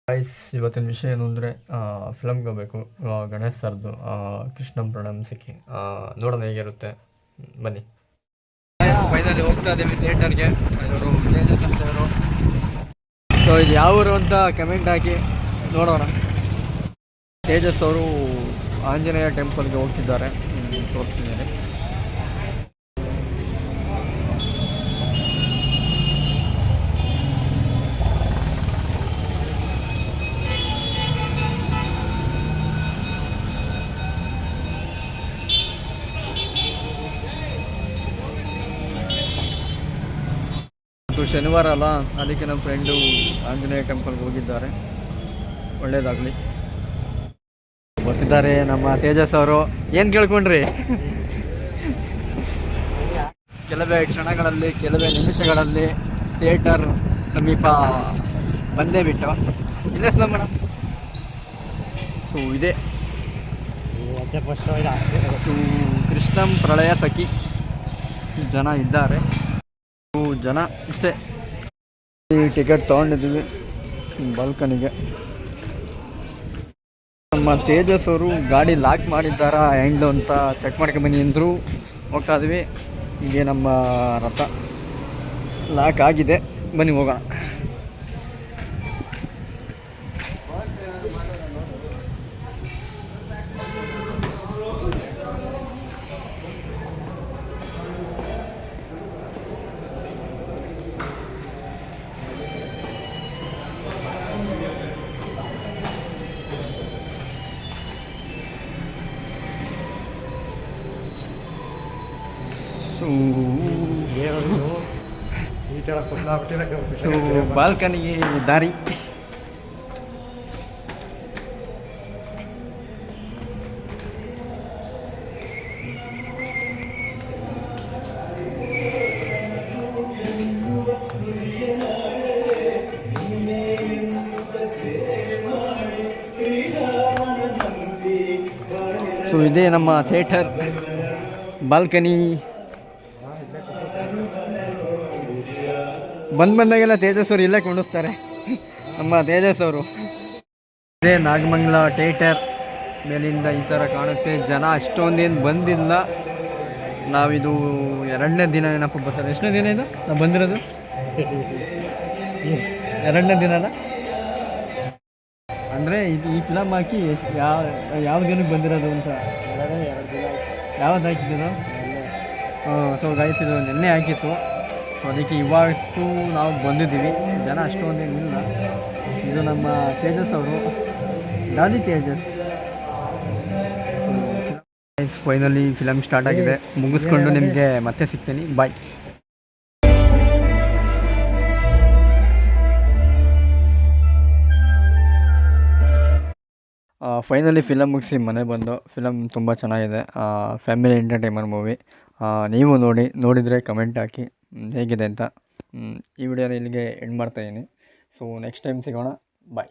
Guys, ಇವತ್ತಿನ ವಿಷಯ ಏನು ಅಂದರೆ ಫಿಲಮ್ಗೆ ಹೋಗ್ಬೇಕು. ಗಣೇಶ್ ಸರ್ದು ಕೃಷ್ಣಂ ಪ್ರಣಂಸಿಕೆ ನೋಡೋಣ ಹೇಗಿರುತ್ತೆ. ಬನ್ನಿ. ಫೈನಲಿ ಹೋಗ್ತಾ ಇದ್ದೀವಿ ಥಿಯೇಟರ್ಗೆ. ಇವರು ತೇಜಸ್ ಅಂತವರು. ಸೊ ಇದು ಯಾವ ಊರು ಅಂತ ಕಮೆಂಟ್ ಹಾಕಿ ನೋಡೋಣ. ತೇಜಸ್ ಅವರು ಆಂಜನೇಯ ಟೆಂಪಲ್ಗೆ ಹೋಗ್ತಿದ್ದಾರೆ. ತೋರಿಸ್ತಿದ್ದಾರೆ. ಶನಿವಾರ ಅಲ್ಲ, ಅದಕ್ಕೆ ನಮ್ಮ ಫ್ರೆಂಡು ಆಂಜನೇಯ ಟೆಂಪಲ್ಗೆ ಹೋಗಿದ್ದಾರೆ. ಒಳ್ಳೇದಾಗಲಿ. ಬರ್ತಿದ್ದಾರೆ ನಮ್ಮ ತೇಜಸ್ ಅವರು. ಏನು ಕೇಳ್ಕೊಂಡ್ರಿ? ಕೆಲವೇ ಕ್ಷಣಗಳಲ್ಲಿ, ಕೆಲವೇ ನಿಮಿಷಗಳಲ್ಲಿ ಥಿಯೇಟರ್ ಸಮೀಪ ಬಂದೇ ಬಿಟ್ಟು ಇಲ್ಲೇ ಸ್ಲಮ್ ಮೇಡಮ್. ಸೊ ಇದೆ ಕೃಷ್ಣಂ ಪ್ರಳಯ ಸಖಿ. ಜನ ಇದ್ದಾರೆ, ಜನ ಇಷ್ಟೇ. ಟಿಕೆಟ್ ತೊಗೊಂಡಿದ್ದೀವಿ ಬಾಲ್ಕನಿಗೆ. ನಮ್ಮ ತೇಜಸ್ ಅವರು ಗಾಡಿ ಲಾಕ್ ಮಾಡಿದ್ದಾರಾ ಹೆಂಡು ಅಂತ ಚೆಕ್ ಮಾಡ್ಕೊಂಬನ್ನಿ ಅಂದರು. ಹೋಗ್ತಾ ಇದ್ವಿ. ಹೀಗೆ ನಮ್ಮ ರಥ ಲಾಕ್ ಆಗಿದೆ. ಬನ್ನಿ ಹೋಗೋಣ. ಸೊ ಬಾಲ್ಕನಿಗೆ ದಾರಿ. ಸೊ ಇದೇ ನಮ್ಮ ಥಿಯೇಟರ್ ಬಾಲ್ಕನಿ. ಬಂದಾಗೆಲ್ಲ ತೇಜಸ್ ಅವರು ಇಲ್ಲೇ ಕೊಂಡಿಸ್ತಾರೆ ನಮ್ಮ ತೇಜಸ್ ಅವರು. ಇದೇ ನಾಗಮಂಗಲ ಥಿಯೇಟರ್. ಮೇಲಿಂದ ಈ ಥರ ಕಾಣುತ್ತೆ. ಜನ ಅಷ್ಟೊಂದೇನು ಬಂದಿಲ್ಲ. ನಾವಿದು 2ನೇ ದಿನ ಏನಪ್ಪ ಬರ್ತಾರೆ. ಎಷ್ಟನೇ ದಿನ ಇದು ನಾವು ಬಂದಿರೋದು? 2ನೇ ದಿನನ ಅಂದರೆ ಈ ಫಿಲಮ್ ಹಾಕಿ ಯಾವ ದಿನಕ್ಕೆ ಬಂದಿರೋದು ಅಂತ ಯಾವ್ದು ಹಾಕಿದ್ದೀನೋ. ಸೊ ಗೈಸ್, ಇದು ನಿನ್ನೆ ಹಾಕಿತ್ತು. ಸೊ ಅದಕ್ಕೆ ಇವತ್ತು ನಾವು ಬಂದಿದ್ದೀವಿ. ಜನ ಅಷ್ಟೊಂದೇನಿಲ್ಲ. ಇದು ನಮ್ಮ ತೇಜಸ್ ಅವರು, ಗಾಲಿ ತೇಜಸ್. ಫೈನಲಿ ಫಿಲಮ್ ಸ್ಟಾರ್ಟ್ ಆಗಿದೆ. ಮುಗಿಸ್ಕೊಂಡು ನಿಮಗೆ ಮತ್ತೆ ಸಿಗ್ತೀನಿ. ಬಾಯ್. ಫೈನಲಿ ಫಿಲಮ್ ಮುಗಿಸಿ ಮನೆ ಬಂದು. ಫಿಲಮ್ ತುಂಬ ಚೆನ್ನಾಗಿದೆ. Family entertainment movie. ನೀವು ನೋಡಿದರೆ ಕಮೆಂಟ್ ಹಾಕಿ ಹೇಗಿದೆ ಅಂತ. ಈ ವಿಡಿಯೋನ ಇಲ್ಲಿಗೆ ಎಂಡ್ ಮಾಡ್ತಾಯಿದ್ದೀನಿ. ಸೊ ನೆಕ್ಸ್ಟ್ ಟೈಮ್ ಸಿಗೋಣ. ಬಾಯ್.